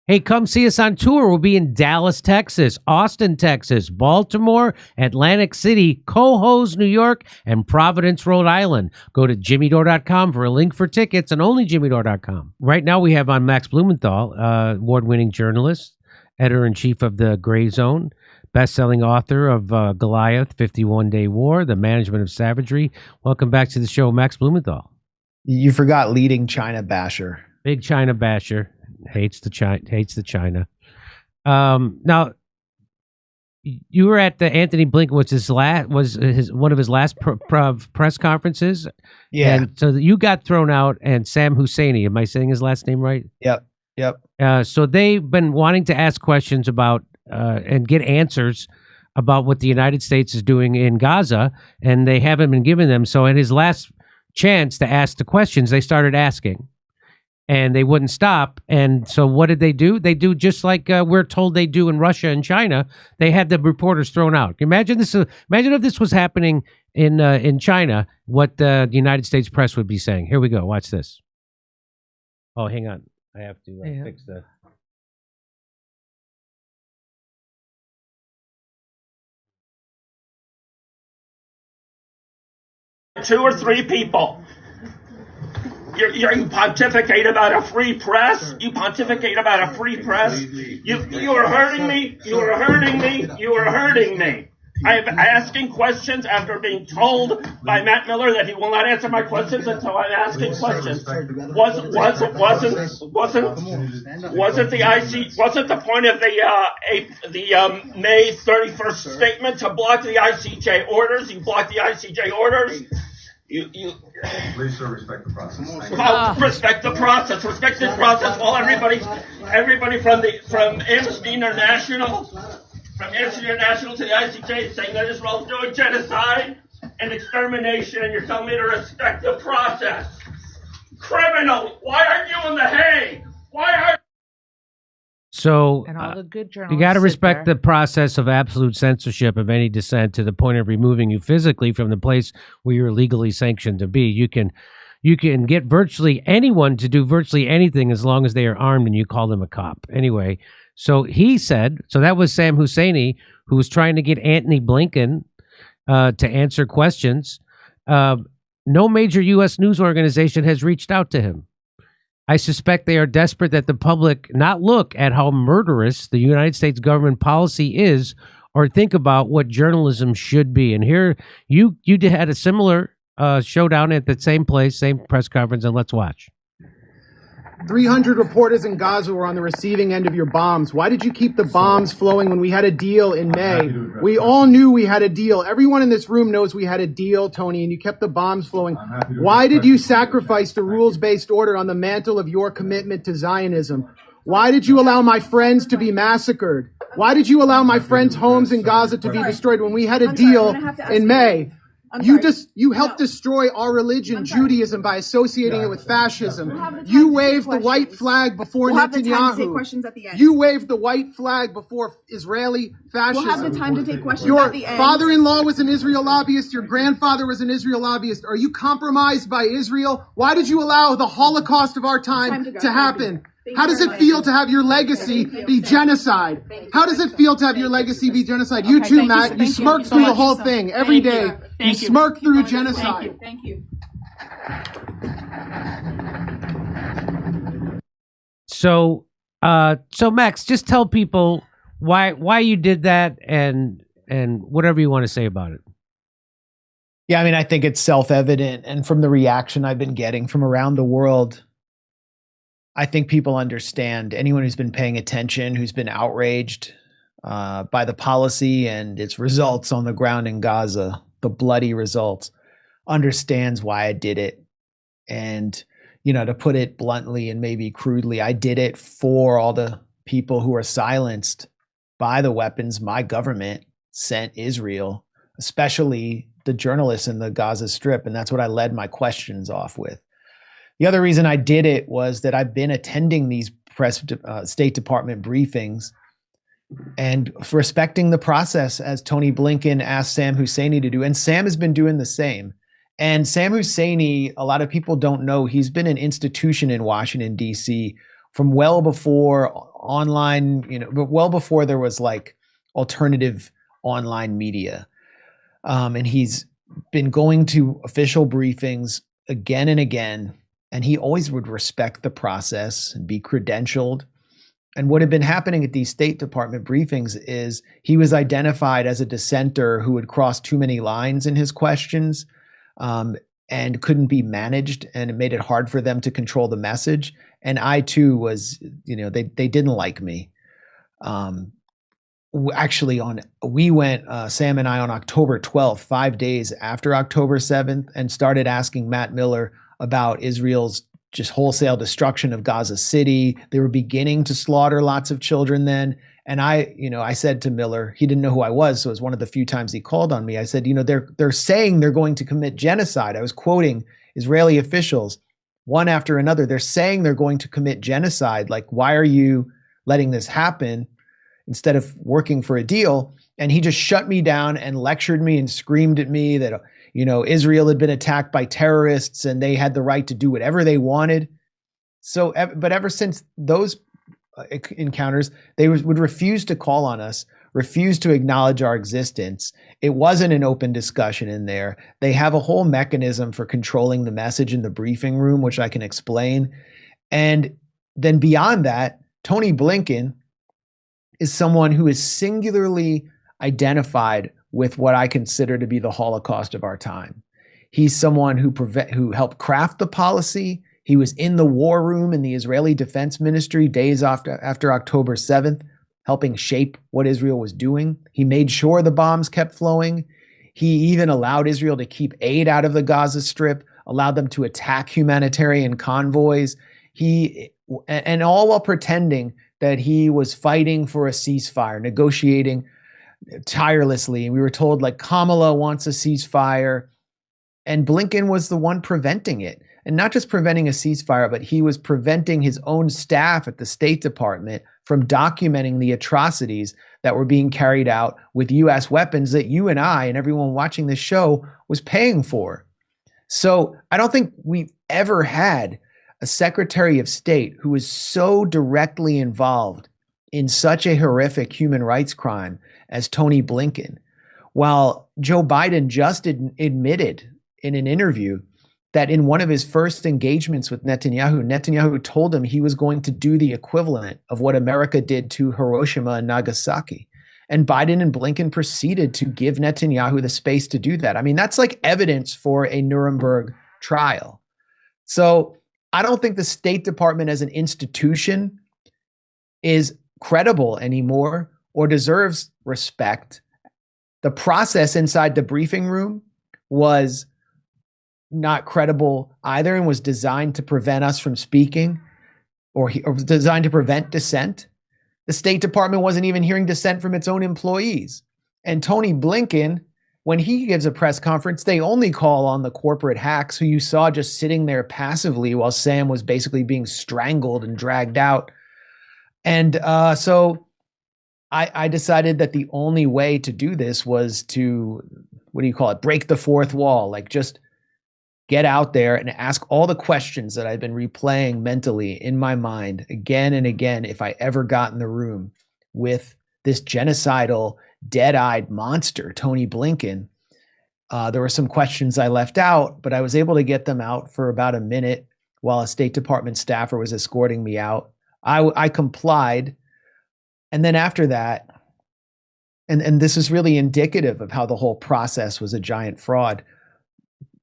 Hey, come see us on tour. We'll be in Dallas, Texas, Austin, Texas, Baltimore, Atlantic City, Cohoes, New York, and Providence, Rhode Island. Go to jimmydore.com for a link for tickets, and only jimmydore.com. Right now we have on Max Blumenthal, award-winning journalist, editor-in-chief of The Gray Zone, best-selling author of Goliath, 51-Day War, The Management of Savagery. Welcome back to the show, Max Blumenthal. You forgot leading China basher. Big China basher. Hates the China. Now, you were at the Anthony Blinken was one of his last press conferences. Yeah. And so you got thrown out, and Sam Husseini, am I saying his last name right? Yep. So they've been wanting to ask questions about and get answers about what the United States is doing in Gaza, and they haven't been given them. So at his last chance to ask the questions, they started asking. And they wouldn't stop. And so what did they do? They do just like we're told they do in Russia and China. They had the reporters thrown out. Imagine this. Imagine if this was happening in China, what the United States press would be saying. Here we go. Watch this. Oh, hang on. I have to fix the... Two or three people. You pontificate about a free press. You pontificate about a free press. You are hurting me. You are hurting me. You are hurting me. I am asking questions after being told by Matt Miller that he will not answer my questions until I'm asking questions. Wasn't the point of the May 31st statement to block the ICJ orders? You blocked the ICJ orders. Please, sir, respect the process. Respect the process. Respect this process. Well, everybody from Amnesty International, to the ICJ is saying that Israel is doing genocide and extermination, and you're telling me to respect the process. Criminal, why aren't you in The Hague? Why are So And all the good journalists you got to sit respect there. the process of absolute censorship of any dissent to the point of removing you physically from the place where you're legally sanctioned to be. You can get virtually anyone to do virtually anything as long as they are armed and you call them a cop. Anyway, so he said, so that was Sam Husseini, who was trying to get Anthony Blinken to answer questions. No major U.S. news organization has reached out to him. I suspect they are desperate that the public not look at how murderous the United States government policy is or think about what journalism should be. And here you had a similar showdown at the same place, same press conference, and let's watch. 300 reporters in Gaza were on the receiving end of your bombs. Why did you keep the bombs flowing when we had a deal in May? We all knew we had a deal. Everyone in this room knows we had a deal, Tony, and you kept the bombs flowing. Why did you sacrifice the rules-based order on the mantle of your commitment to Zionism? Why did you allow my friends to be massacred? Why did you allow my friends' homes in Gaza to be destroyed when we had a deal in May? You helped destroy our religion, Judaism, by associating it with fascism. You waved the white flag before Netanyahu. You waved the white flag before Israeli fascism. We'll have the time to take questions Your at the end. father-in-law was an Israel lobbyist. Your grandfather was an Israel lobbyist. Are you compromised by Israel? Why did you allow the Holocaust of our time to happen? How does it feel to have your legacy be genocide? How does it feel to have your legacy be genocide? You too, Matt. You smirk through the whole thing every day. You smirk through genocide. Thank you. So Max, just tell people why you did that and whatever you want to say about it. Yeah, I mean, I think it's self-evident. And from the reaction I've been getting from around the world, I think people understand. Anyone who's been paying attention, who's been outraged by the policy and its results on the ground in Gaza, the bloody results, understands why I did it. And, to put it bluntly and maybe crudely, I did it for all the people who are silenced by the weapons my government sent Israel, especially the journalists in the Gaza Strip. And that's what I led my questions off with. The other reason I did it was that I've been attending these State Department briefings and respecting the process as Tony Blinken asked Sam Husseini to do. And Sam has been doing the same. And Sam Husseini, a lot of people don't know, he's been an institution in Washington, D.C. from well before online, but well before there was like alternative online media. And he's been going to official briefings again and again, and he always would respect the process and be credentialed. And what had been happening at these State Department briefings is he was identified as a dissenter who would cross too many lines in his questions, and couldn't be managed, and it made it hard for them to control the message. And I too was, they didn't like me. Actually, we went, Sam and I, on October 12th, 5 days after October 7th, and started asking Matt Miller about Israel's just wholesale destruction of Gaza City. They were beginning to slaughter lots of children then. And I said to Miller, he didn't know who I was, so it was one of the few times he called on me. I said, they're saying they're going to commit genocide. I was quoting Israeli officials, one after another. They're saying they're going to commit genocide. Like, why are you letting this happen instead of working for a deal? And he just shut me down and lectured me and screamed at me that, Israel had been attacked by terrorists and they had the right to do whatever they wanted. So, but ever since those encounters, they would refuse to call on us, refuse to acknowledge our existence. It wasn't an open discussion in there. They have a whole mechanism for controlling the message in the briefing room, which I can explain. And then beyond that, Tony Blinkin is someone who is singularly identified with what I consider to be the Holocaust of our time. He's someone who helped craft the policy. He was in the war room in the Israeli Defense Ministry days after October 7th, helping shape what Israel was doing. He made sure the bombs kept flowing. He even allowed Israel to keep aid out of the Gaza Strip, allowed them to attack humanitarian convoys. And all while pretending that he was fighting for a ceasefire, negotiating tirelessly. We were told, like, Kamala wants a ceasefire, and Blinkin was the one preventing it. And not just preventing a ceasefire, but he was preventing his own staff at the State Department from documenting the atrocities that were being carried out with U.S. weapons that you and I and everyone watching this show was paying for. So I don't think we've ever had a Secretary of State who is so directly involved in such a horrific human rights crime as Tony Blinkin. While Joe Biden just admitted in an interview that in one of his first engagements with Netanyahu told him he was going to do the equivalent of what America did to Hiroshima and Nagasaki. And Biden and Blinken proceeded to give Netanyahu the space to do that. I mean, that's like evidence for a Nuremberg trial. So I don't think the State Department as an institution is credible anymore or deserves respect. The process inside the briefing room was not credible either, and was designed to prevent us from speaking, or designed to prevent dissent. The State Department wasn't even hearing dissent from its own employees. And Tony Blinkin, when he gives a press conference, they only call on the corporate hacks who you saw just sitting there passively while Sam was basically being strangled and dragged out. And so I decided that the only way to do this was to, break the fourth wall, like just get out there and ask all the questions that I've been replaying mentally in my mind again and again if I ever got in the room with this genocidal, dead-eyed monster, Tony Blinkin. There were some questions I left out, but I was able to get them out for about a minute while a State Department staffer was escorting me out. I complied. And then after that, and this is really indicative of how the whole process was a giant fraud,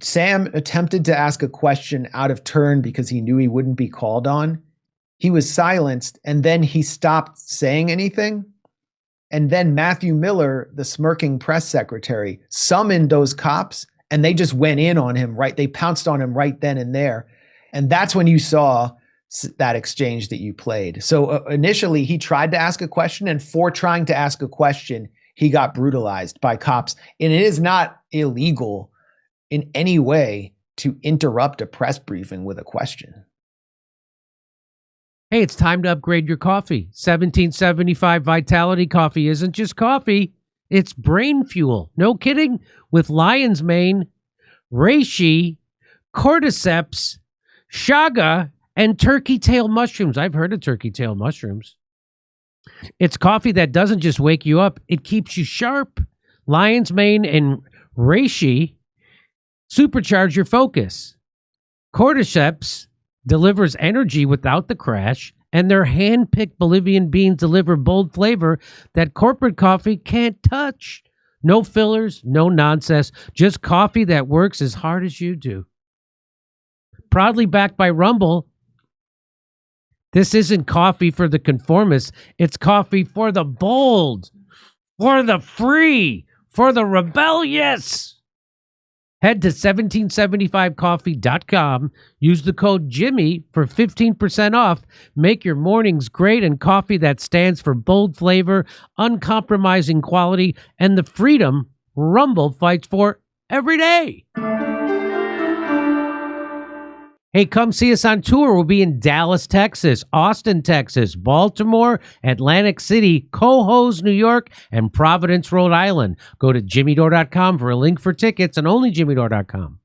Sam attempted to ask a question out of turn because he knew he wouldn't be called on. He was silenced, and then he stopped saying anything. And then Matthew Miller, the smirking press secretary, summoned those cops, and they just went in on him, right? They pounced on him right then and there. And that's when you saw that exchange that you played. So initially, he tried to ask a question, and for trying to ask a question, he got brutalized by cops. And it is not illegal in any way to interrupt a press briefing with a question. Hey, it's time to upgrade your coffee. 1775 Vitality coffee isn't just coffee, it's brain fuel. No kidding. With lion's mane, reishi, cordyceps, chaga, And turkey tail mushrooms. I've heard of turkey tail mushrooms. It's coffee that doesn't just wake you up, it keeps you sharp. Lion's mane and reishi supercharge your focus. Cordyceps delivers energy without the crash, and their hand-picked Bolivian beans deliver bold flavor that corporate coffee can't touch. No fillers, no nonsense, just coffee that works as hard as you do. Proudly backed by Rumble, this isn't coffee for the conformists. It's coffee for the bold, for the free, for the rebellious. Head to 1775coffee.com. Use the code Jimmy for 15% off. Make your mornings great, and coffee that stands for bold flavor, uncompromising quality, and the freedom Rumble fights for every day. Hey, come see us on tour. We'll be in Dallas, Texas, Austin, Texas, Baltimore, Atlantic City, Cohoes, New York, and Providence, Rhode Island. Go to jimmydore.com for a link for tickets, and only jimmydore.com.